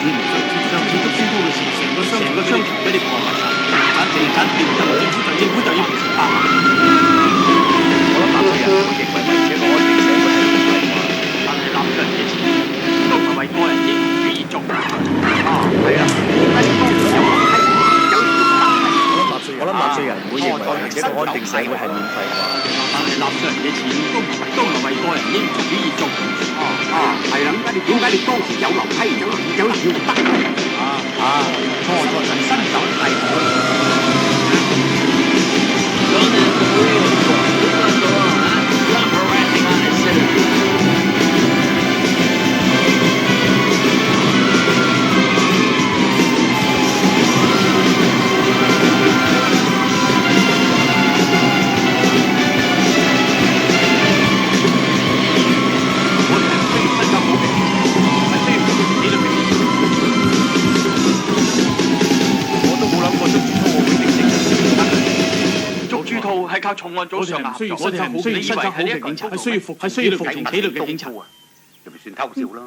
添。上次都宣佈嘅時，成個商場俾你破壞晒，簡直政府就要賠償800。我諗納稅人會認為維持一個安定社會係唔廢話，但係納稅人嘅錢都唔係為個人英雄主義做嘅。係啊，點解你當時有樓梯有條大梯？我諗納稅人唔會認為維持一個安定社會係免費話。但係納稅人嘅錢都唔係為個人英雄主義做嘅。係啦，點解你當時有樓梯有條大梯？錯就伸手係我。係靠重案組上下合作，我哋唔需要伸張好嘅警察，係需要服從紀律嘅警察。就咪算偷笑啦！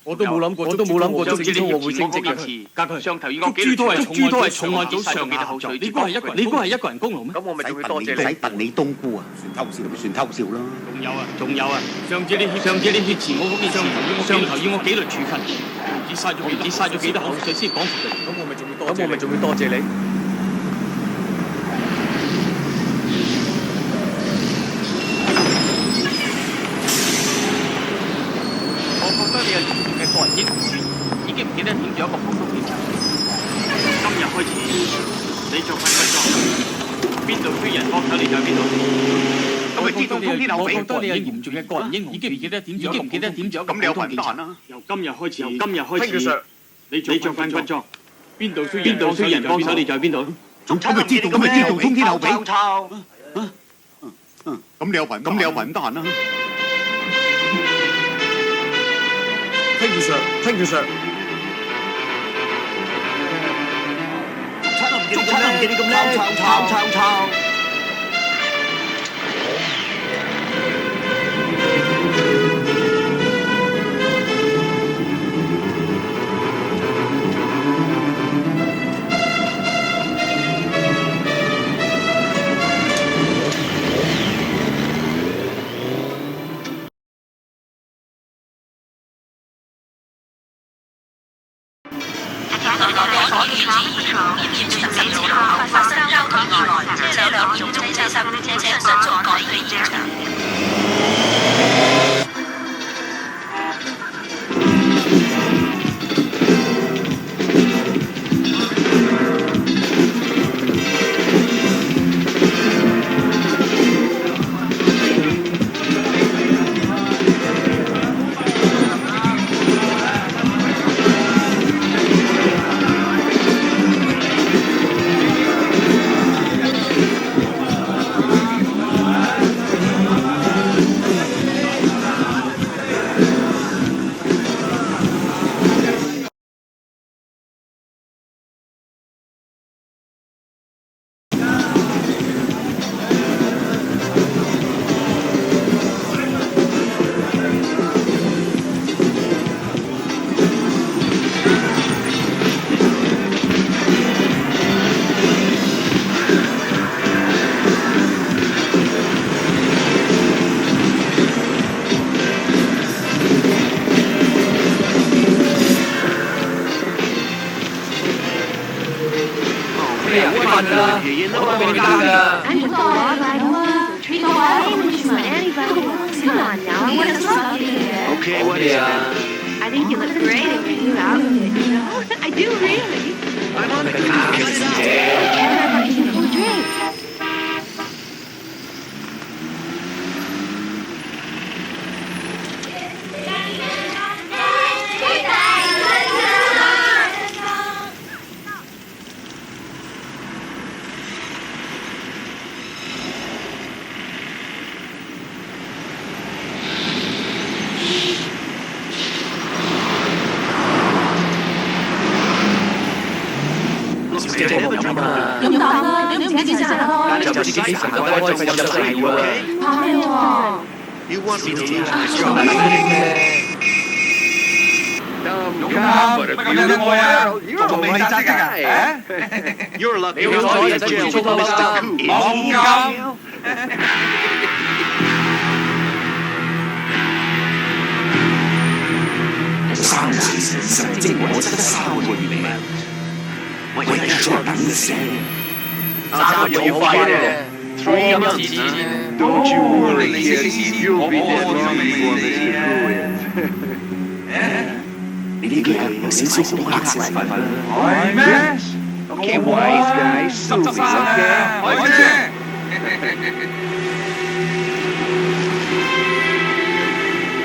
我都冇諗過捉住呢個會升職嘅。加佢上頭要我捉豬都係重案組上下合作。你估係一個人功勞咩？咁我咪仲要多謝你，使燉你冬菇啊！算偷笑咪算偷笑啦！仲有啊！上次你挾持我嗰件上頭要我紀律處分，唔知嘥咗幾多口水先講服佢。咁我咪仲要多謝你。你有嚴重嘅個人英雄主義，已經唔記得點咗一個普通警察。今日開始，你做份工作，邊度需要人幫手你就邊度。咁咪知道通天後俾。我覺得你有嚴重嘅個人英雄，已經唔記得點咗一個普通警察。由今日開始，你做份軍裝，邊度需要人幫手你就喺邊度。咁咪知道通天後俾。咁你有排唔得閒啦。Thank you, sir. 捉賊都唔見你咁叻，抄。Okay, what is that? I think you look great in your new outfit, you know? I do, really. I'm on the cops. Everybody can pull drinks. Em tạm thôi, nếu chỉ sợ thôi. Cho chị phải phản quay trong dòng dòng này quá. Thôi rồi. You want me to do 勇敢，乜咁都愛啊，仲未扎職啊You're lucky. 你好彩就接觸到啦，冇咁。3次神經我得3個月命，為一再等死。3個月好快嘅，3陰字先。Don't you worry, kid. You'll be dead long before Mr. Pruitt. 你呢句有少少黑色份啦。係咩？ Okay, wise guy, Susie, okay? 開車。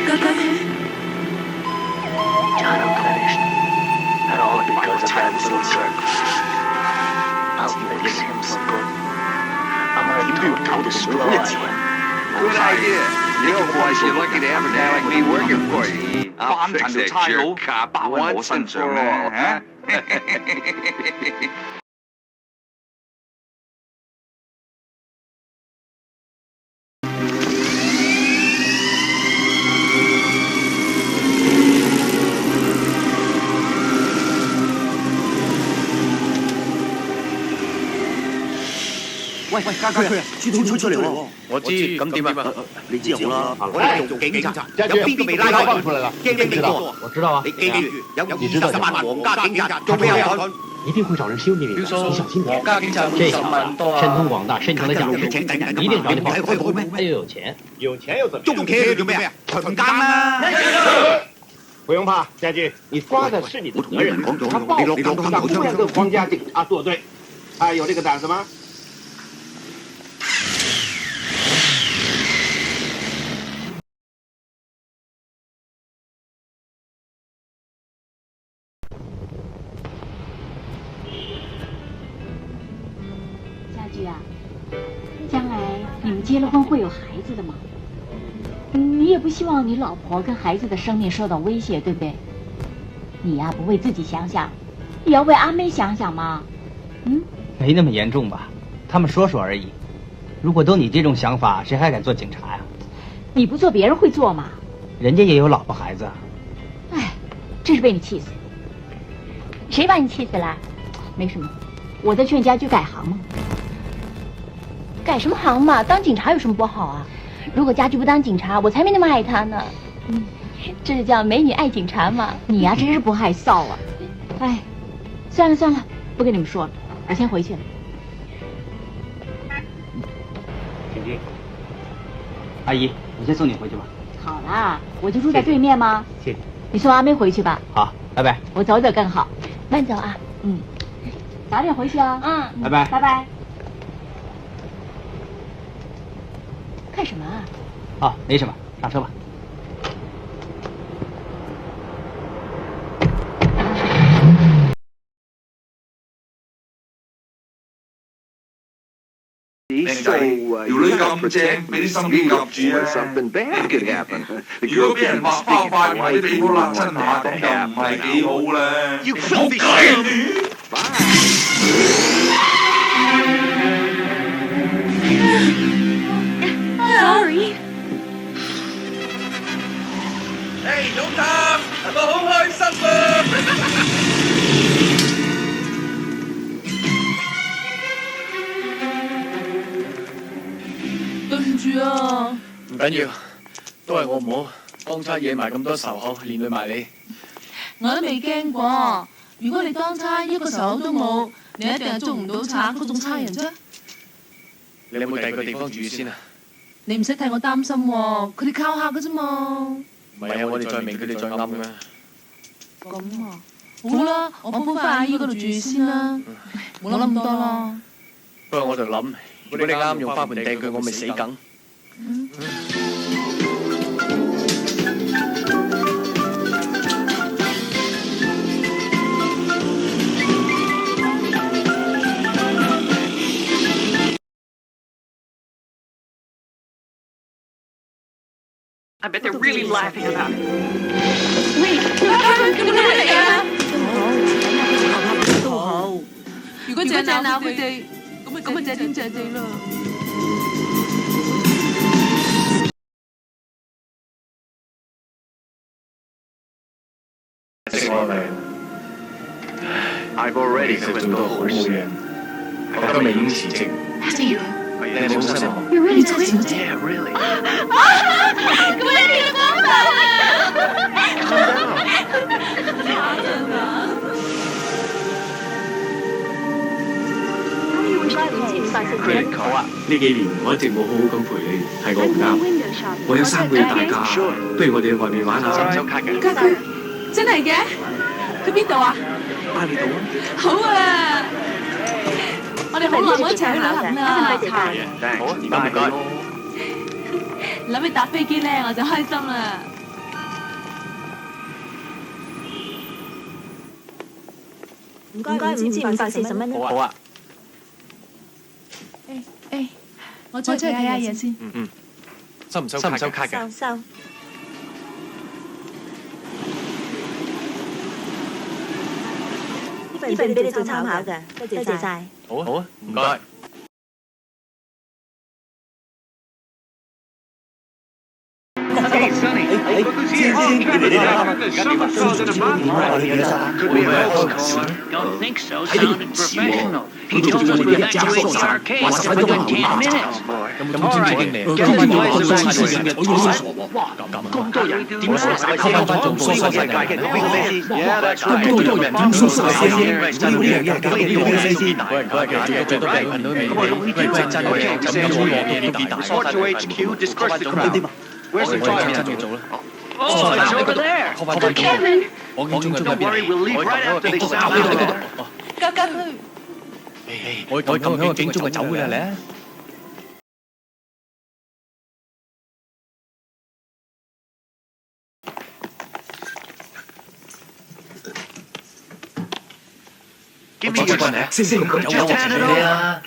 哥哥， John, I'm finished. And all because of that little jerk. I'll fix him some good. I'm gonna do to destroy him. Good idea. You boys, you're lucky to have a guy like me working for you. I'll fix that jerk cop once and for all, huh? 喂，家駒啊，豬肚吹出嚟喎！我知，咁點啊？你知好啦，我哋做警察，有邊個未拉翻出嚟啦？驚唔驚過？我知道啊。你記住，有20萬皇家警察，做咩啊？一定會找人修你的，你小心點。皇家警察這50萬多啊！神通廣大，深藏的甲數，一定找你報仇。他又有錢，有錢又怎麼樣？捉企做咩啊？強姦啦！不用怕，家駒，你抓的是你的敵人，他報復讓忽然跟皇家警察作對，他有這個膽子嗎？将来你们结了婚会有孩子的吗？你也不希望你老婆跟孩子的生命受到威胁，对不对？你呀，不为自己想想，也要为阿妹想想嘛。没那么严重吧？他们说说而已。如果都你这种想法，谁还敢做警察呀？你不做，别人会做吗？人家也有老婆孩子。哎，真是被你气死。谁把你气死了？没什么，我在劝家驹改行嘛。改什么行嘛？当警察有什么不好啊？如果家驹不当警察，我才没那么爱他呢。这是叫美女爱警察嘛。你呀，真是不害臊啊！哎，算了算了，不跟你们说了，我先回去了。婷婷，阿姨，我先送你回去吧。好啦，我就住在对面吗？谢谢。你送阿妹回去吧。好，拜拜。我走走更好，慢走啊。早点回去啊。拜拜。拜拜。干什么啊？哦，没什么，上车吧。條女咁正，俾啲心機夾住啊！ Something bad could happen. 如果俾人畫包塊面，啲地方辣親下，咁就唔係幾好啦。要好計你！ Sorry。勇探，我好開心啊！對唔住啊！唔緊要，都係我唔好，當差惹埋咁多仇口，連累埋你。我都未驚過。如果你當差一個仇口都冇，你一定係捉唔到賊嗰種差人啫。你有冇第二個地方住先啊？你唔使替我擔心喎，佢哋靠客嘅啫嘛。唔係啊，我哋再明，佢哋再啱嘅。咁啊，好啦，我搬返阿姨嗰度住先啦，冇諗咁多啦。不過我就諗，如果你啱用花盆掟佢，我咪死梗。I bet they're really laughing about it. 喂，咁咩嚟啊？都好。如果淨係鬧佢哋，咁咪謝天謝地啦。食安慰。I've already 食咗好多好嘢，我今日已經辭職。這樣，你係冇失望？ You're really quitting? Yeah, really. 咁你哋講啦。好啊！呢幾年我一直冇好好咁陪你，係我唔啱。我有3個月大假，不如我哋去外面玩下。收唔收卡嘅？家佢真係嘅？去邊度啊？巴厘島啊！好啊！我哋好耐冇一齊去旅行啦。好啊，唔該。諗起搭飛機咧，我就開心啦。唔該，5,540蚊。好啊。誒，我再睇下嘢先。收唔收卡嘅？收。呢份俾你做參考㗎，多謝晒。好啊，唔該。Don't think so. Sounded professional. He told us to evacuate the arcade within 10 minutes. All right, get the boys evacuated. 咁多人點數晒先？呢個世界嘅呢個咩事？咁多人點數晒先？呢個咩事？最多俾人喂真嘅，咁樣做嘢都幾大。HQ disperse the crowd. Where's the driver? Oh, it's over there. Kevin， Don't worry, we'll leave right after they sound the alarm. 家佢。我咁樣警鐘就走㗎啦。Give me your snack. 有你啊！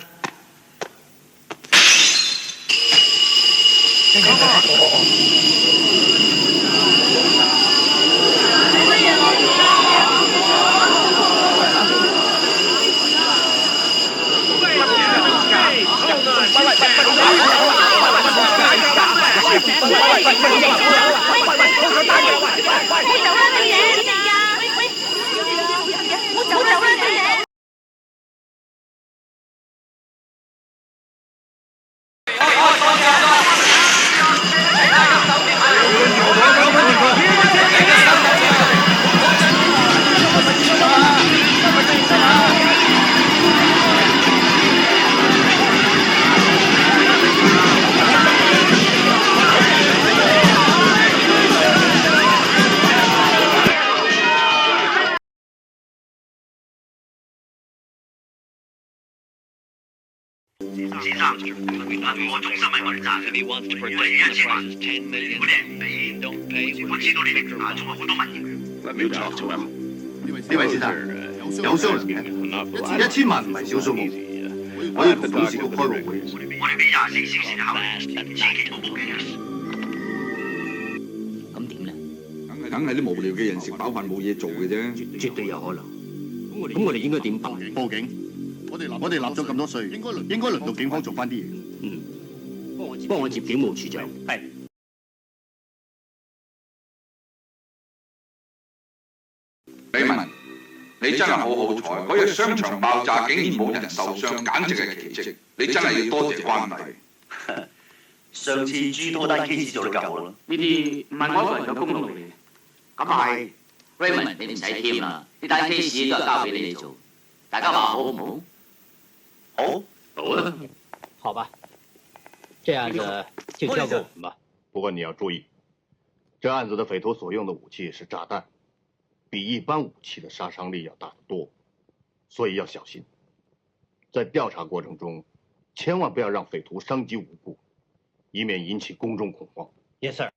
先生，我中心係我哋賺嘅，我哋1千萬，嗰啲人俾，我知道你哋仲有好多民營。呢位先生，有商量嘅，1000萬唔係小數目，我要同董事局開個會。我哋俾24小時考慮，千祈唔好冇嘅。咁點咧？梗係啲無聊嘅人食飽飯冇嘢做嘅啫。絕對有可能。咁我哋應該點辦？報警！我哋納咗咁多稅，應該輪到警方做翻啲嘢。幫我接警務處長。係。李文，你真係好好彩，嗰日商場爆炸竟然冇人受傷，簡直係奇蹟。你真係要多謝關帝。上次諸多單 case 做得夠好啦，呢啲唔係我一個人嘅功勞嚟嘅。咁係 Raymond， 你唔使添啦，呢單 case 都係交俾你哋做，大家話好唔好？好，好啊，好吧，这案子就交给我们吧。不过你要注意，这案子的匪徒所用的武器是炸弹，比一般武器的杀伤力要大得多，所以要小心。在调查过程中，千万不要让匪徒伤及无辜，以免引起公众恐慌。Yes, sir.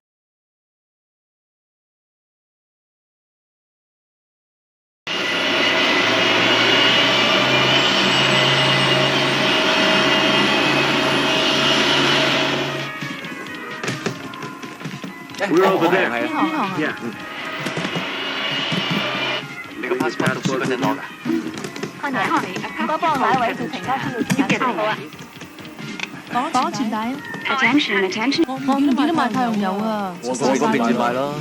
We're over there. Yeah. 你個 passport 讀書嗰陣攞㗎？我幫我買一位做成家先要檢查好啊。講傳帶。Attention, attention. 我唔記得買太陽油啊。我嗰邊直接買啦。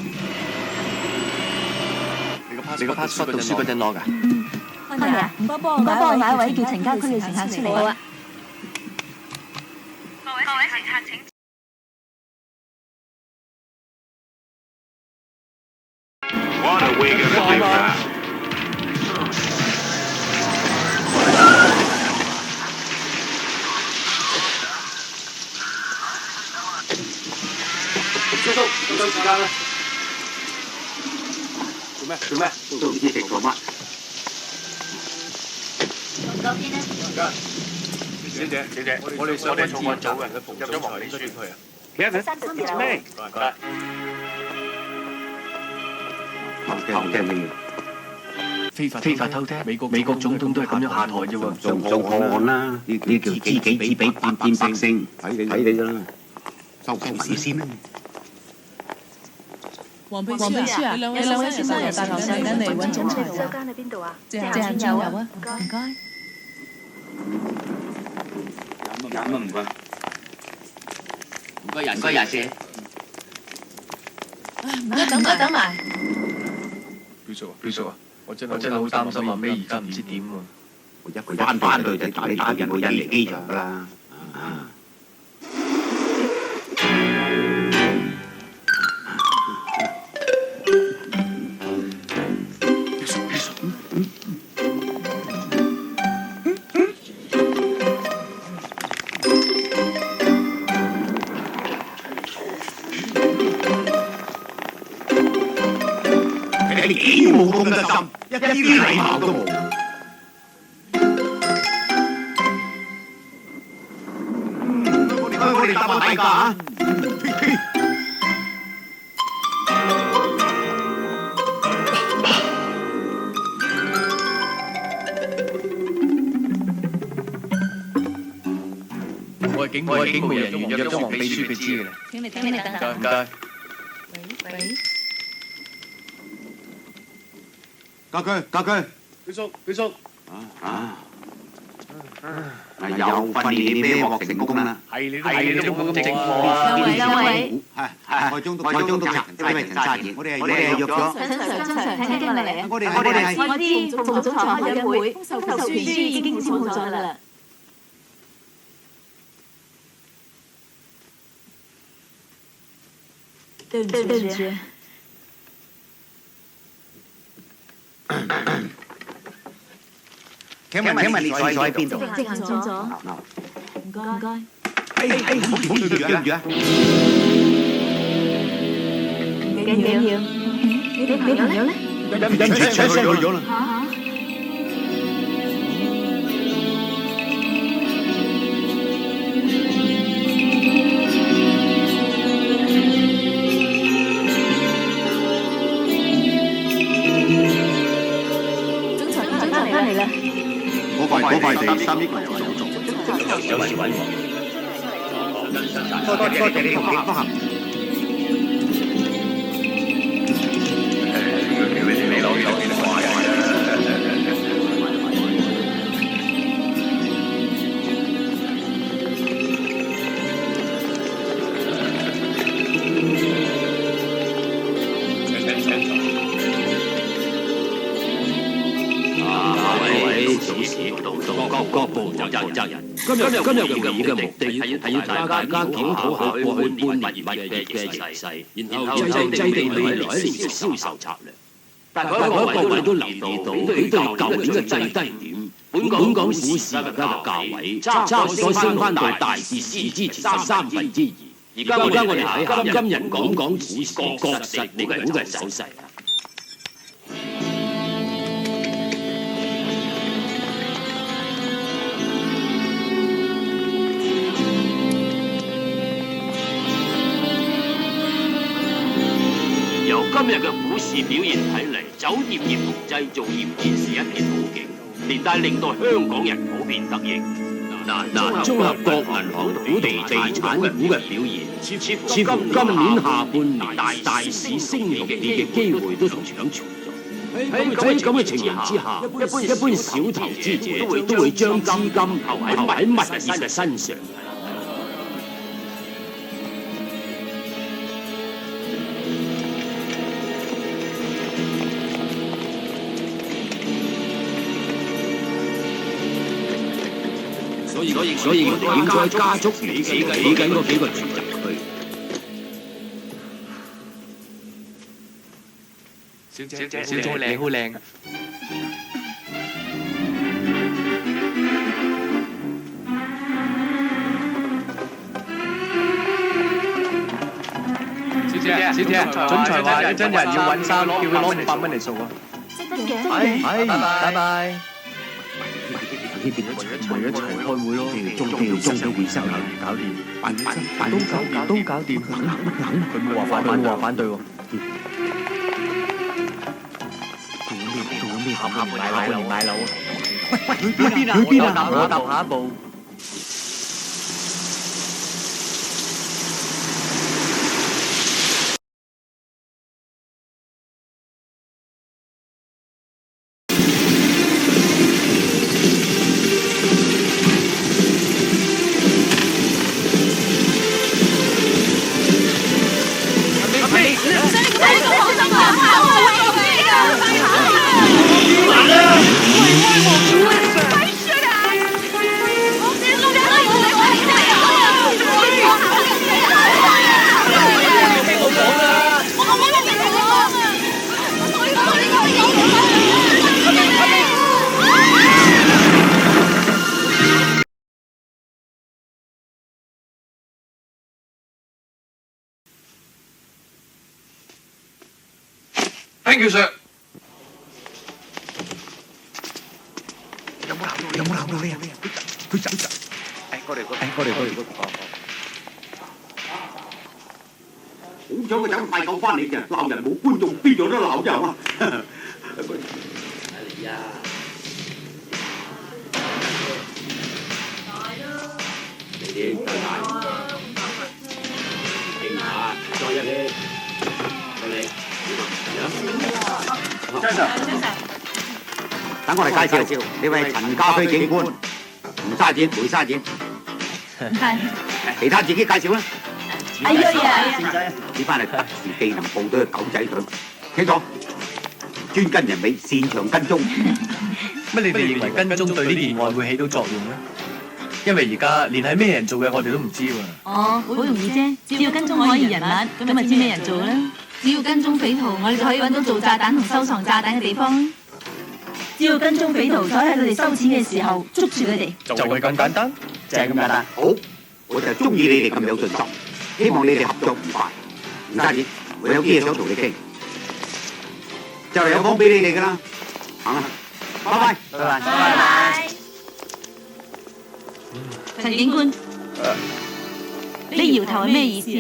你個 passport 讀書嗰陣攞㗎？係啊，唔該幫我嗌一位叫陳家駒嘅乘客出嚟。好啊。各位乘客請。What are we gonna do now? 叔叔，到時間啦。做咩？都唔知食過乜。小姐，我哋上個重案組人嘅入咗黃美書去啊。Kevin，it's me。偷聽你。非法偷聽，美國總統都係咁樣下台啫喎。仲破案啦，呢叫知己知彼，見百姓。睇你啦，收皮先啦。黃秘書啊，你兩位先生由大學上緊嚟揾總裁啊？收間喺邊度啊？謝行長有啊，唔該。飲啊唔該。唔該廿四。唔該等埋。表叔啊，我真係好擔心啊！尾而家唔知點喎。我一翻去就打人去印尼機場㗎啦。你幾冇公德心，一啲禮貌都冇。我哋答下大家啊！我係警務人員，約咗黃秘書佢知嘅啦。請你等下。唔該。喂。家駒，表叔。嗱又訓練你咩鑊成功啦？係你都冇咁正喎。兩位。外中督察，呢位陳沙賢，我哋係約咗。陳 Sir， 聽過嚟啊！我哋係。我知副總裁開緊會，封授權書已經簽好咗啦。對唔住。請問你坐喺邊度？直行咗。唔該。好住啊！緊要。你朋友咧？人出去咗啦。總裁翻嚟啦。嗰塊地3億元有做，有事揾我。多謝你同警方行。你老友幾快啊！各部有責任。今日會議嘅目的係要大家檢討下過去半年嘅形勢，然後制定未來一年嘅銷售策略。但係各位都留意到，對舊年嘅最低點，本港股市而家嘅價位差唔多升翻到大市之前2/3。而家我哋睇下今日講股市確實你嘅股嘅走勢。今日嘅股市表現睇嚟，酒店業同製造業現時一片好景，連帶令到香港人普遍得益。綜合各銀行土地地產股嘅表現，似乎今年下半年大市升同跌嘅機會都同樣存在。喺咁嘅情形之下，一般小投資者都會將資金投喺物業嘅身上。所以我哋應該加速起緊嗰幾個住宅區。小姐，你好靚。小姐，總裁話一陣有人要揾衫，叫佢攞500蚊嚟數啊！真嘅？拜拜。為咗一齊開會咯，中到回收搞掂，都搞掂，佢冇話反對喎。下半年買樓啊！喂，去邊啊？我搭下一步。Thank you, sir。有冇鬧到你啊？佢走。過嚟。好彩個酒太夠翻嚟啫，鬧人冇觀眾，邊度都鬧人啊！張 Sir， 等我嚟介紹呢位陳家輝警官，唔嘥錢，唔會嘥錢。其他自己介紹啦。哎呀！呢班係特殊技能部隊嘅狗仔隊，清楚？專跟人尾，擅長跟蹤。乜你哋認為跟蹤對呢件案會起到作用咧？因為而家連係咩人做嘅我哋都唔知喎。哦，好容易啫，只要跟蹤可疑人物，咁咪知咩人做啦。只要跟蹤匪徒，我哋就可以揾到做炸彈同收藏炸彈嘅地方。只要跟蹤匪徒，就可以喺佢哋收錢嘅時候捉住佢哋。就係咁簡單，就係咁簡單。好，我就係中意你哋咁有信心，希望你哋合作愉快。唔單止，我有啲嘢想同你傾，就嚟有房俾你哋㗎啦。行啦，拜拜。陳警官，你搖頭係咩意思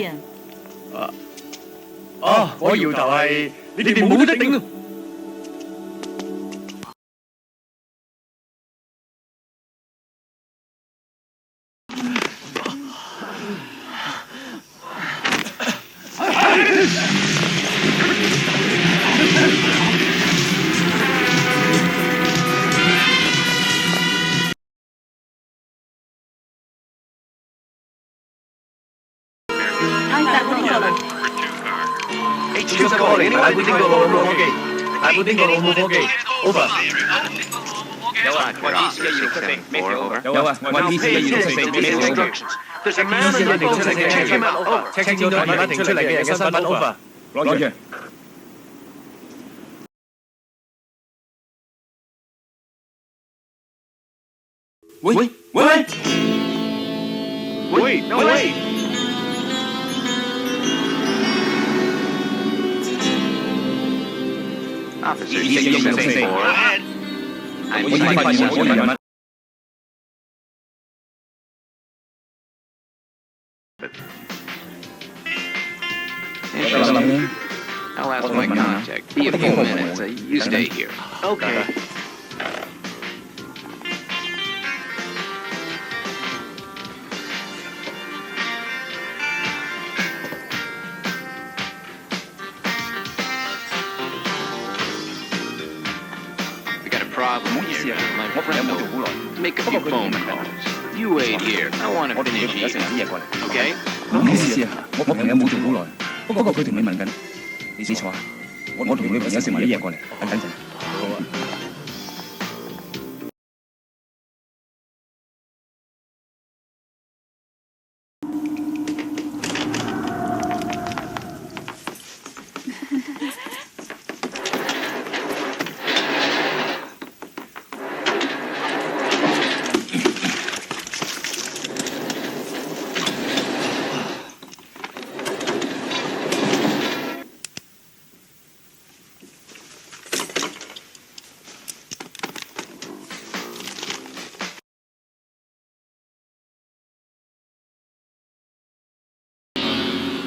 啊？我搖頭係你哋冇得頂啊！大埔丁角路冇科技，over。有啊，我114有啊，我114赤照台電話停出嚟嘅人嘅身份 over。攞住。喂！114我已經發現我人物。I'll ask my contact. Be a few minutes. You stay here. Okay. We got a problem here. My friend will make a few phone calls. You wait here. I want to finish eating. Okay? 唔好意思啊，我朋友冇做好耐，不過佢同你問緊，你坐啊，我同佢朋友食埋啲嘢過嚟，等陣。好啊。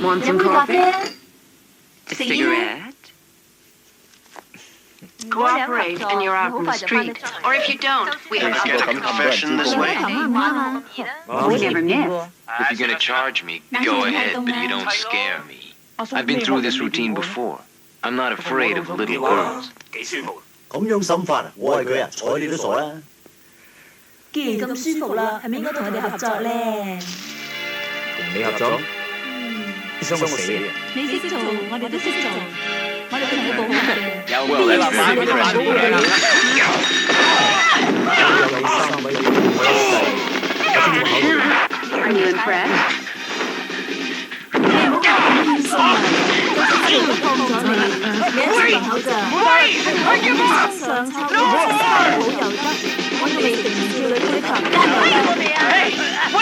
Want 飲 some 杯咖啡 coffee? 啊？ A cigarette? Cooperate and you're out in the street. Or if you don't, we have Let's get a confession this way. We never met. If you're gonna charge me, go ahead, but you don't scare me. I've been through this routine before. I'm not afraid of little girls. 咁樣審法啊，我係佢啊，睬你都傻啦。既然咁舒服啦，係咪應該同佢哋合作咧？同你合作？你想我死啊？你識做，我哋都識做，我哋都同你報好嘅。有冇你話反面反面嘅啦？有你3位我一世，我先會考慮。Are you impressed? 你唔好咁輕鬆啊！我真係幫咗你，你一出門口咋？身上抄到好又得，我哋未成年少女對強姦又得。未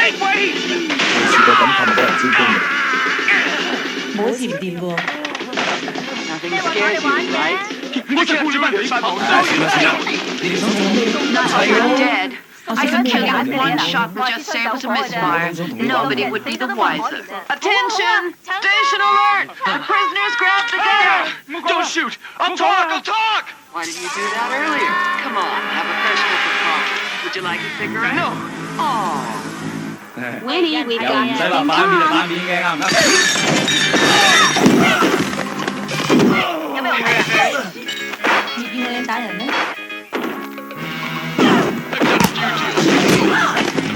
試過咁氹到人招供未？冇好似唔掂喎。 Nothing scares you, right? 我只顧你班人發毛。Not you're dead. I could kill you with one shot and just say it was a misfire. Nobody would be the wiser. Attention! Station alert! The prisoners grab the gun! Don't shoot! I'll talk! I'll talk! Why didn't you do that earlier? Come on, have a personal precaution. Would you like a cigarette? No! Oh. Winnie, we 又 got 唔使話反面就反面嘅，啱唔啱？有咩用啊？你見佢打人咩？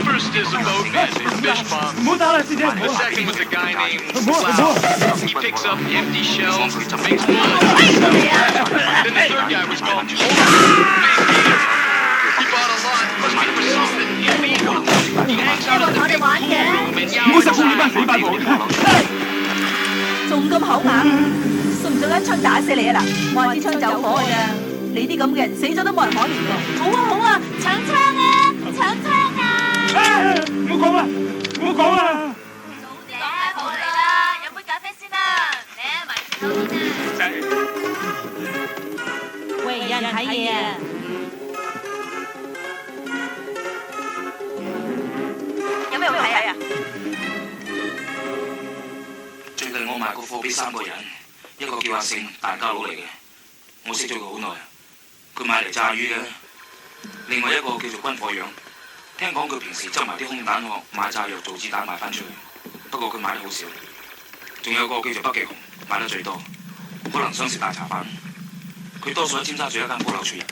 First is a boat and his fish bomb. 唔好打啦，師姐！ The second was a guy named Cloud. He picks up empty shells to make blood. Then the third guy was called He bought a lot, must be for something illegal. He hangs out in the big pool room and yells. 仲咁口硬，信唔信一槍打死你啊嗱！我係支槍走火㗎咋，你啲咁嘅人死咗都冇人可憐㗎。好啊好啊，搶槍啊搶槍啊！唔好講啦，唔好講啦。早啲好嚟啦，飲杯咖啡先啦，嚟埋前頭先。喂，有人睇嘢啊！有咩好睇啊？ 最近我賣個貨俾3個人，一個叫阿勝，大家佬嚟嘅，我識咗佢好耐，佢買嚟炸魚嘅；另外一個叫做軍火養，聽講佢平時執埋啲空彈殼買炸藥做子彈賣翻出去，不過佢買得好少。仲有個叫做北極熊，買得最多，可能想食大茶飯。佢多數喺尖沙咀一間鋪頭出入。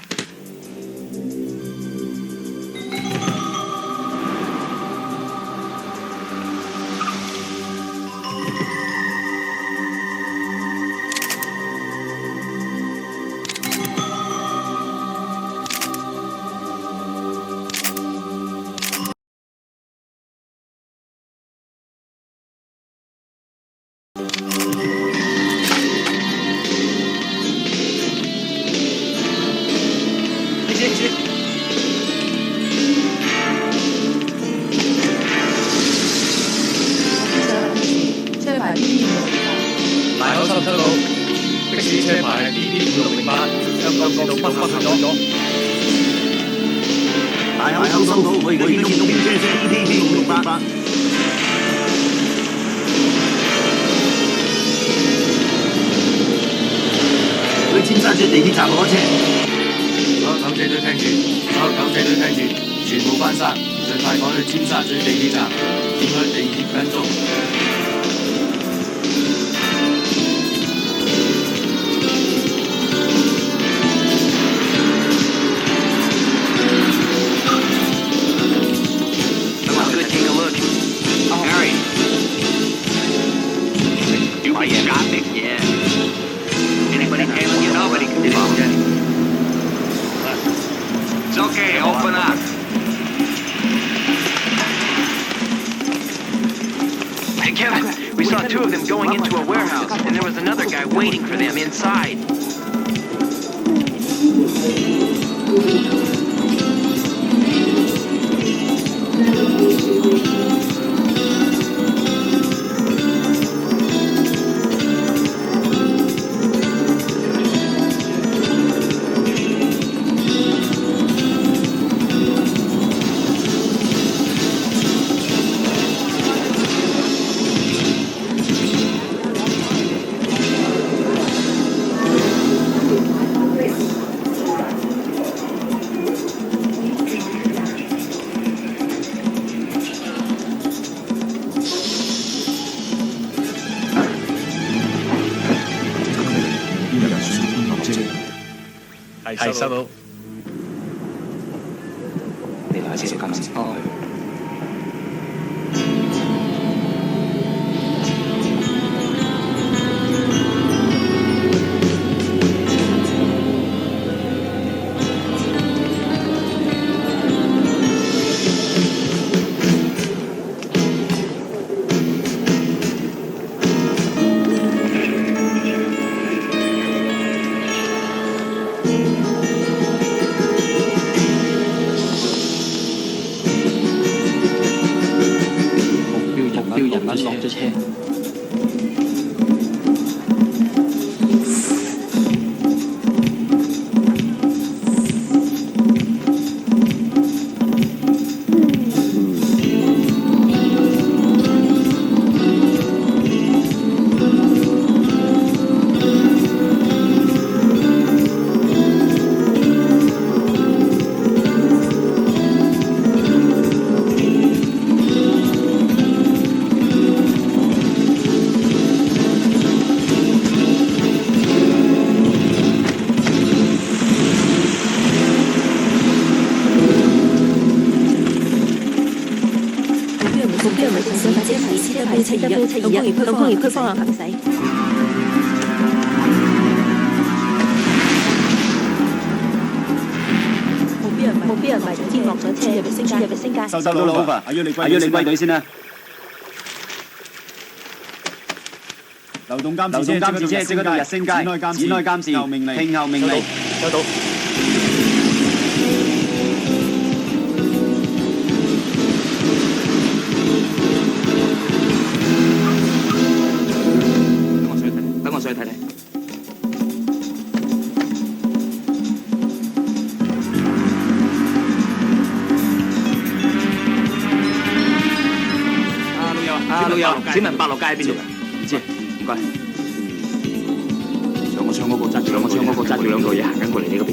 大口37路，的士車牌係 DD5608，香港市道北北去咗。大口收到，我見到邊車車 DD5608。去尖沙咀地鐵站攞車。所有狗仔隊聽住，所有狗仔隊聽住，全部翻山，盡快趕去尖沙咀地鐵站，展開地鐵跟蹤。 Open up. Hey, Kevin, we saw 2 of them going into a warehouse, and there was another guy waiting for them inside. 係收到。你拿車就監視。哦。落咗車。到工業區方向行駛。目標人已經落咗車，入嚟升街。收到老闆，我要你歸隊先啦。流動監視車，即嗰度日升街，展開監視，聽候命令。收到。再睇睇。老友，請問百樂街喺邊度㗎？唔知，唔該。上我槍嗰個揸住兩個嘢行緊過嚟你嗰邊。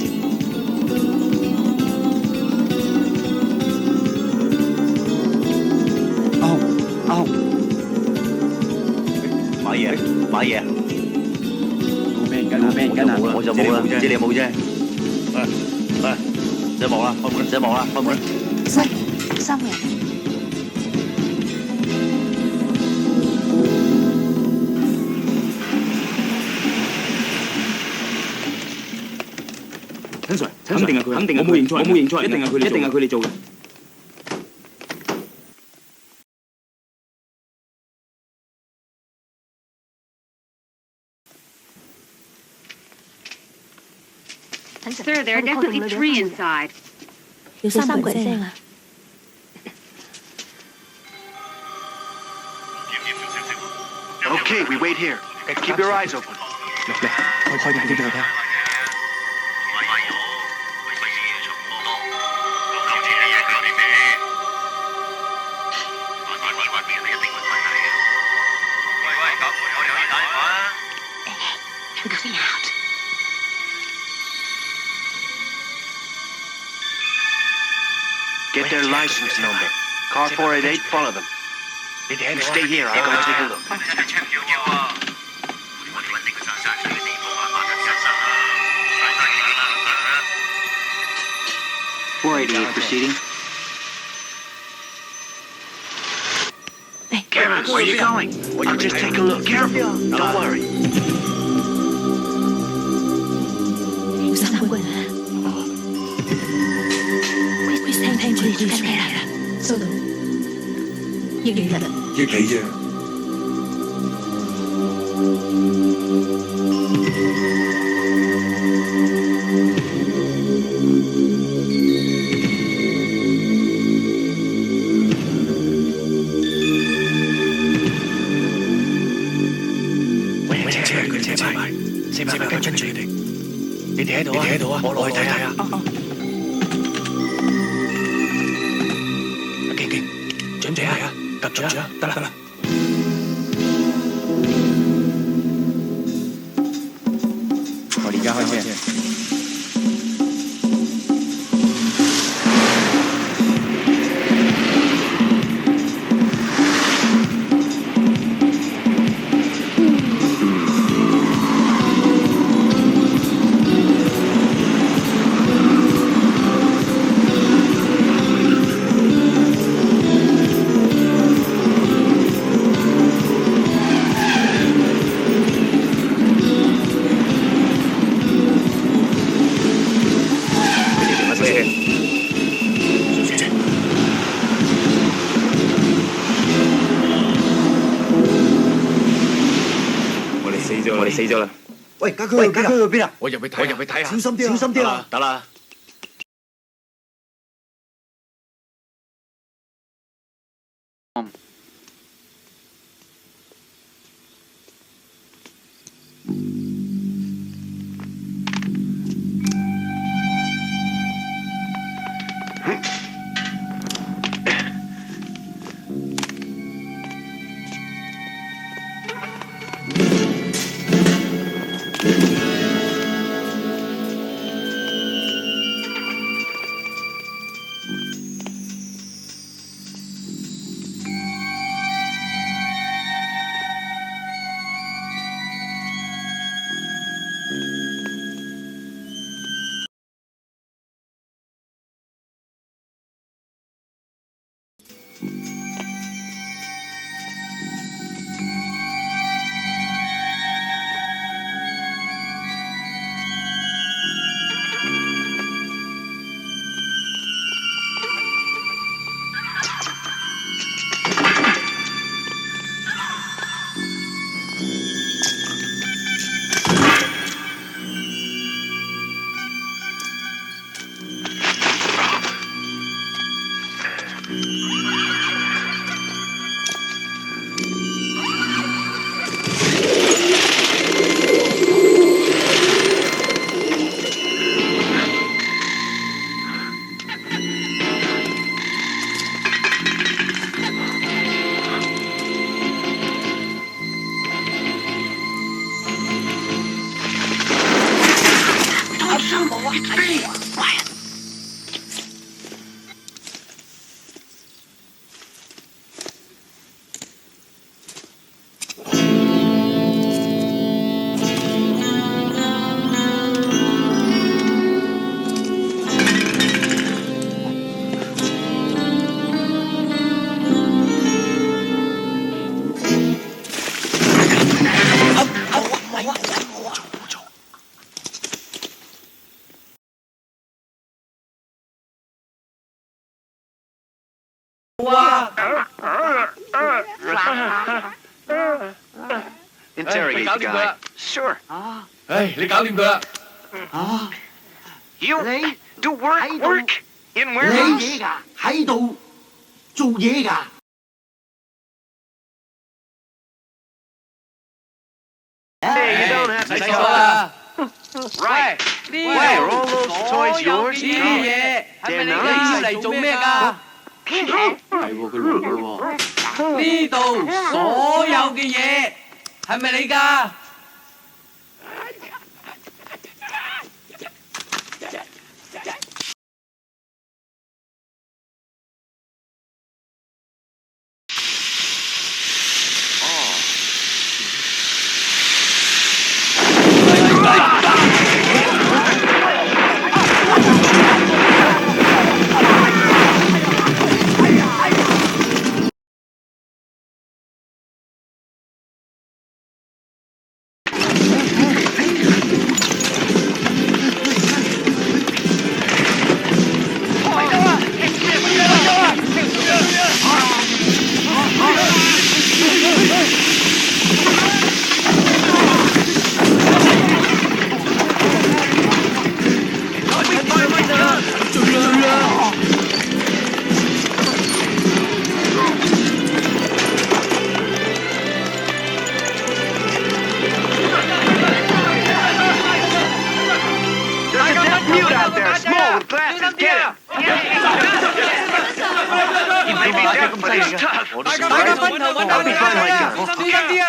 阿紅，買嘢。我就冇啦，唔知你有冇啫。唔使望啦，開門。三個人。陳 Sir，肯定係佢，我冇認錯，一定係佢哋做嘅。Sir, there are definitely 3 inside. 有3個人聲啊！Okay, we wait here. Keep your eyes open. 開啲俾佢睇。Get their license number. Car 488, follow them. You stay here, I'll go take a look. 488 proceeding. Careful, where are you going? I'll just take a look. Careful, don't worry. 有3個人啊！聽住住緊你啦，收到。益你啦。益你啫。喂，車牌，四百跟住你哋。你哋喺度啊？我落去睇下。準備啊！及住啊！得啦！我哋而家開車。死咗啦！喂，家駒去邊啊？我入去睇下，小心啲，小心啲啊！得啦。Interrogate the guy. Sure. 唉，你搞掂佢啦。You do work in 你 warehouse. 喺度做嘢㗎？Hey, you don't have to 唔使 talk. 講啦。 Right. Why are all those toys yours? 呢啲嘢係咪你哋要嚟做咩㗎？係喎，佢來喎。呢度所有嘅嘢係咪你㗎？大家分頭揾下小心啲啊！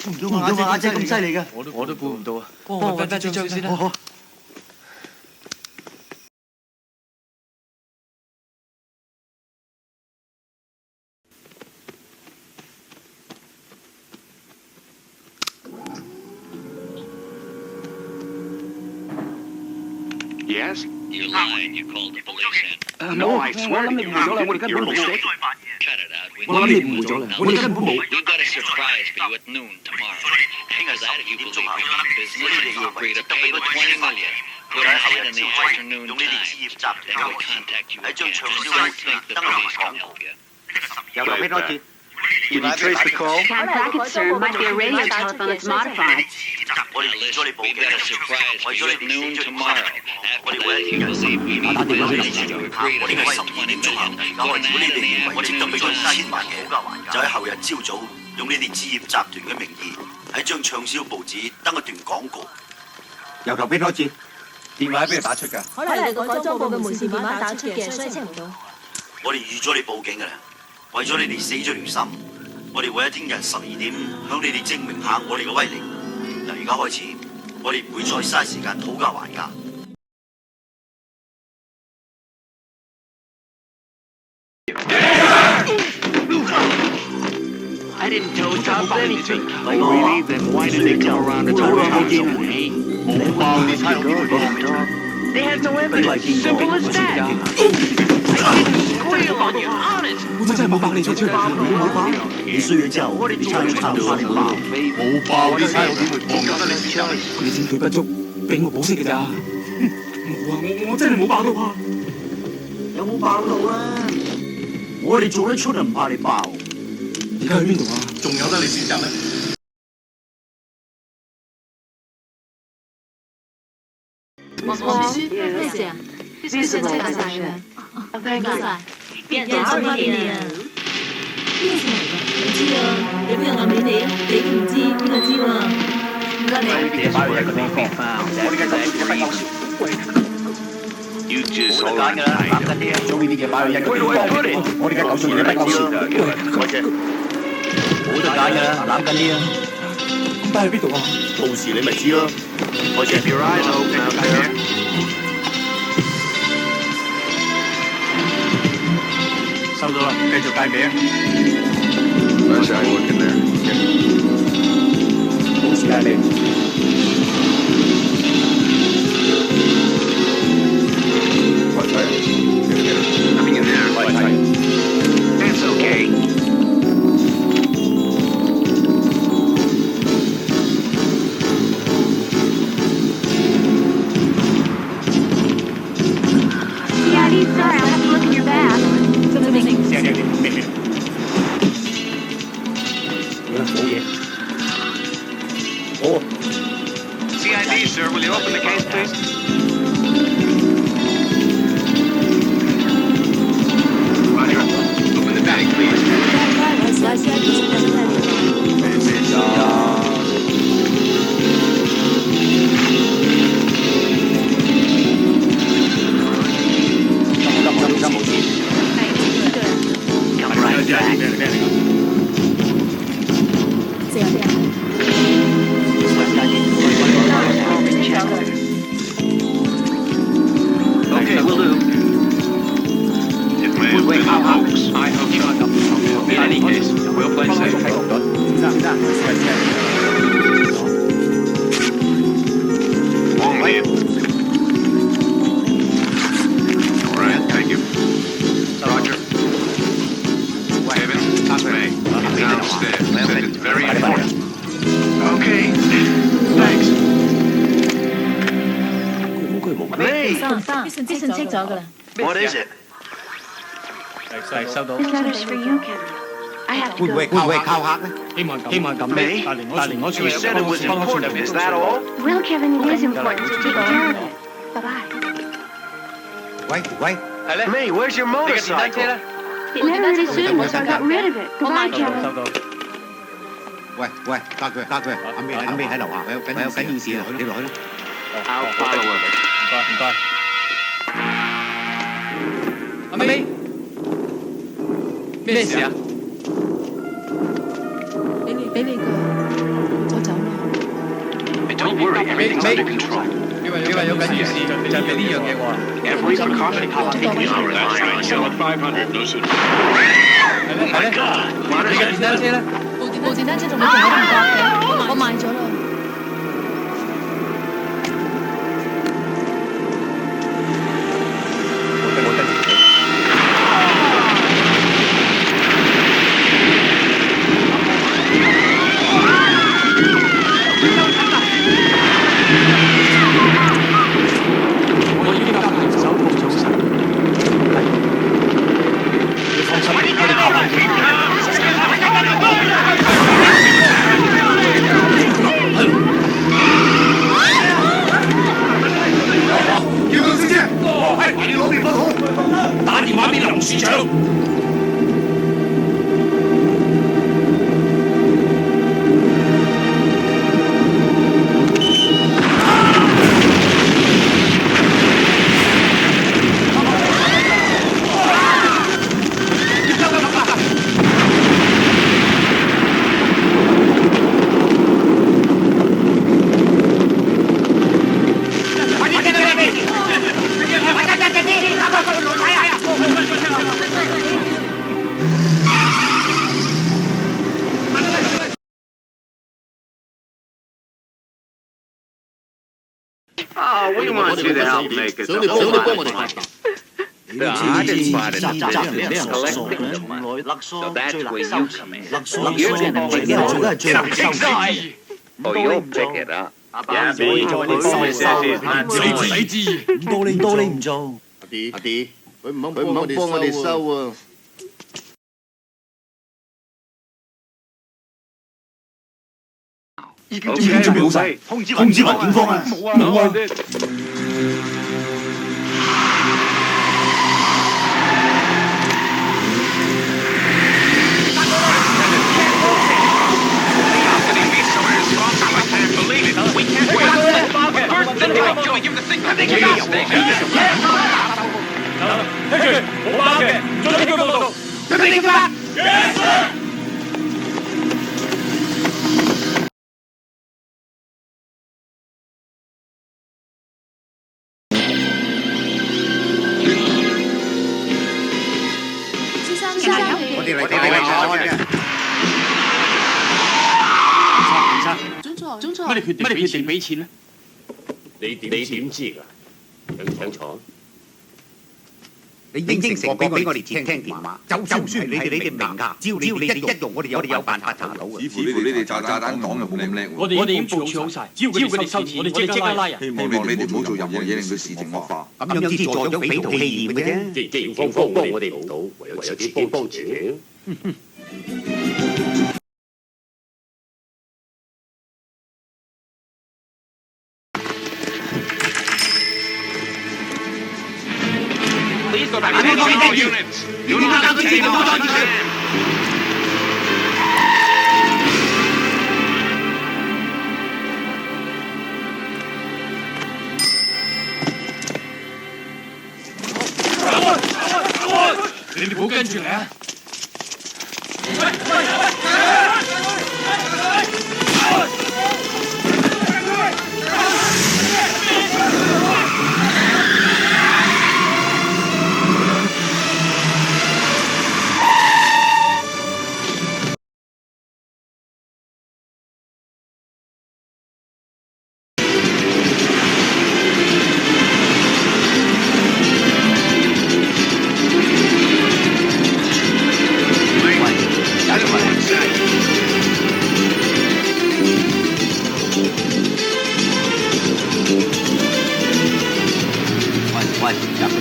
估唔到阿姐咁犀利嘅。我都估唔到啊。幫我揾翻張先啦。Yes? You lied. You called the police in. No, I swear to you, you're mistaken. Cut it out. We 我諗你誤會咗啦，我哋根本冇。 We've got a surprise for you at noon tomorrow. After that, if you believe you're in business, you agree to pay the $20 million. Put it ahead in the afternoon time. Then we'll contact you again. Just don't think the police can help you. 又講俾多次， Did you trace the call? Can't track it, sir. Might be a radio telephone that's modified. We've got a surprise for you at noon tomorrow. After that, you will see we need business to agree to pay $20 million for an ad in the afternoon to 就喺後日朝早，用你哋置業集團嘅名義，喺張暢銷報紙登一段廣告。由頭俾多次，電話喺邊度打出㗎？可能係個改裝部嘅門市電話打出嘅，所以清唔到。我哋預咗你報警㗎啦，為咗你哋死咗條心，我哋會喺聽日12點向你哋證明下我哋嘅威力。由而家開始，我哋唔會再嘥時間討價還價。I didn't tell Tom anything. Really? Then why did they come around to talk about me? They had no evidence. Simple as that. I didn't squeal on you, honest. 我真係冇爆你出嚟，冇爆。你需要之後，你差佬差佬嚟爆。冇爆啲差佬點會爆？你證據不足，俾我保釋㗎咋？冇啊！我真係冇爆到啊！有冇爆到啊？我哋做得出就唔怕你爆。而家去邊度啊？仲有得你選擇咩？謝謝大家人。唔該。變咗呢幾年啊？邊個嚟㗎？唔知啊，有冇人話俾你啊？你都唔知，邊個知喎？唔該你。You just hold on tight. 將呢啲嘢擺去一個地方。我哋嘅9歲嘢不夠錢。冇得揀㗎啦，攬緊啲啊！咁擺去邊度啊？到時你咪知咯。Keep your eyes open out there. 收到啦，繼續戒名。Let's have a look in there. 冇事啊你。Nothing in there. That's okay. CID, sir, I'll have to look in your bag. CID, sir, will you open the case, please? Roger. Open the bag, please. Okay, will do. It may have been a hoax. I hope so. In any case, we'll play safe. All right. All right, thank you. Roger. Kevin, Tasman, downstairs. Said it's very important. Okay. Thanks. 啲信息咗㗎啦。What is it? 收到。 This letter's for you, Kevin. I have to 會唔 go. 會靠客咧？希望咁咩？但連我 You said it was important. Is that all? Well, Kevin, it is important. So take care of it. Bye-bye. 喂， May, where's your motorcycle? It never really suited me, so I got rid of it. Goodbye, 收 Kevin. 到。喂，家佢，阿美喺樓下，我有緊要事啊，你落去啦。 I'll follow him. 唔該。阿美，咩事啊？俾你個咗走啦。 Don't worry, everything's under control. 你話有緊要事就係俾呢樣嘢我啊。 Every precaution is taken. All right, fine. Sell at 500. No sooner. 係咧。你嘅電單車咧？部電單車仲喺度嘅，我賣咗啦。你放心，我哋靠你攞面不好，打電話俾林處長。Oh, we want you to help make it. So that's where you come in. You're gonna pick it up. Oh, you'll pick it up. Yeah, me.唔到你唔做。阿弟，佢唔肯幫我哋收啊！已經準備好晒，通知埋警方啊！冇啊！總裁，乜你決定俾錢咧？你點知㗎？請坐。你應承過俾我哋接聽電話，就算係你哋名額，只要你哋一用，我哋有辦法查到嘅。似乎你哋炸彈講又冇咁叻喎。我哋已經部署好晒，只要佢哋收錢，我哋即刻拉人。希望你哋唔好做任何嘢令到事情惡化。咁樣只助咗匪徒氣焰嘅啫。既然警方幫我哋唔到，唯有自己幫自己。你哋唔好跟住嚟啊！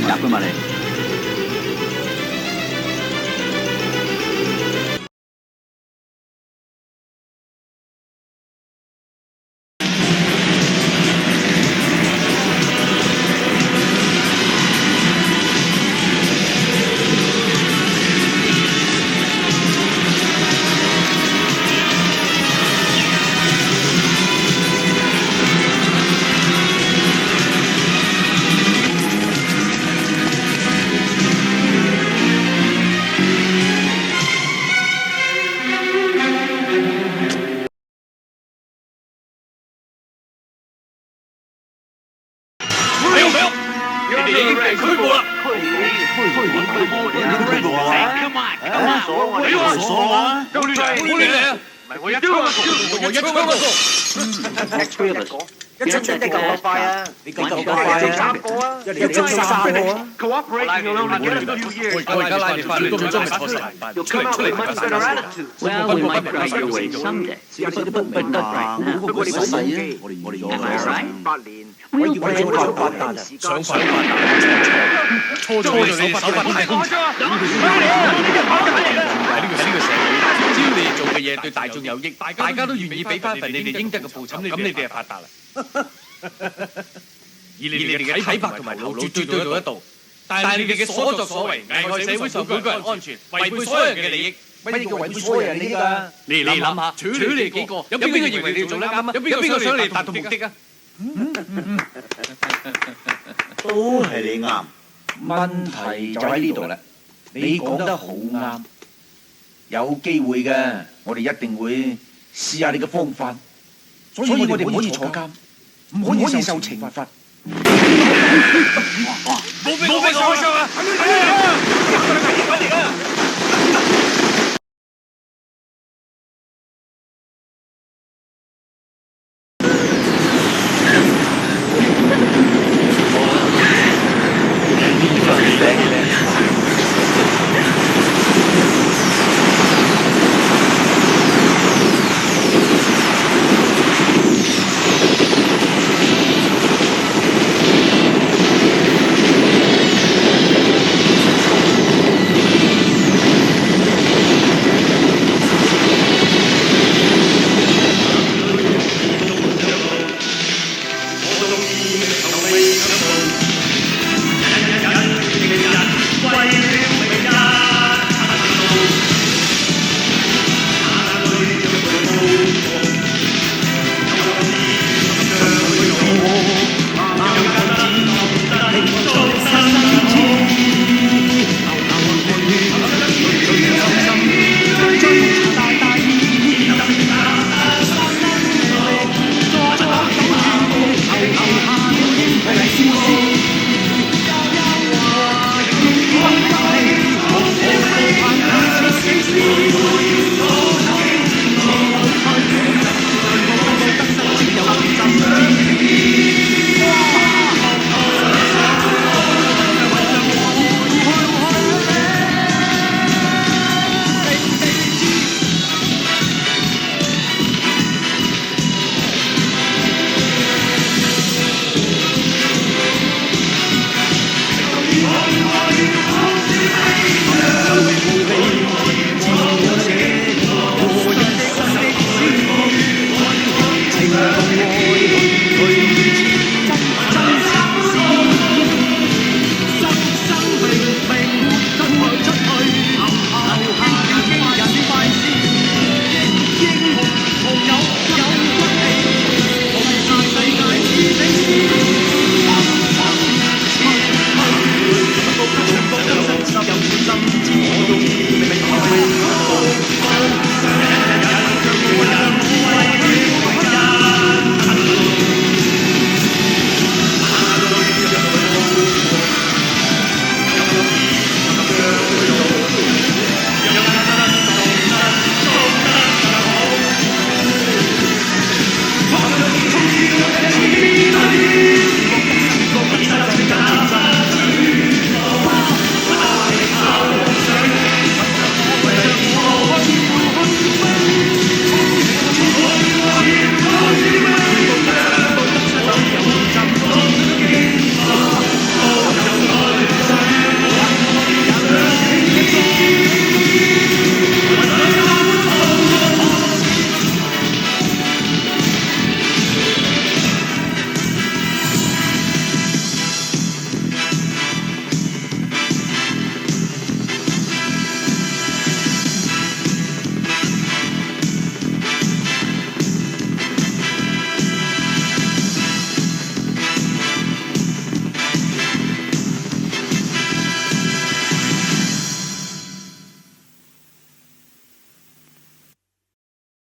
入㗎嘛你？一出得咁快啊！你咁快啊！一出3個啊！我而家拉你翻嚟，真係錯晒。Well, we might try your way someday, but not right now. Am I right? We'll play it for 想法發達，錯咗你手法太空。喺呢個社會，只要你哋做嘅嘢對大眾有益，大家都願意俾翻份你哋應得嘅報酬，咁你哋就發達啦。而你哋嘅睇法同埋路絕對對到得到。但係你哋嘅所作所為危害社會上每個人安全，違背所有人嘅利益。乜嘢叫違背所有人利益啊？你諗下，處理幾個，有邊個認為你做得啱啊？有邊個想你達到目的啊？都係你啱。問題就喺呢度啦，你講得好啱，有機會嘅，我哋一定會試下你嘅方法，所以我哋唔可以坐監，唔可以受懲罰。冇俾我開槍啊！快啲啊！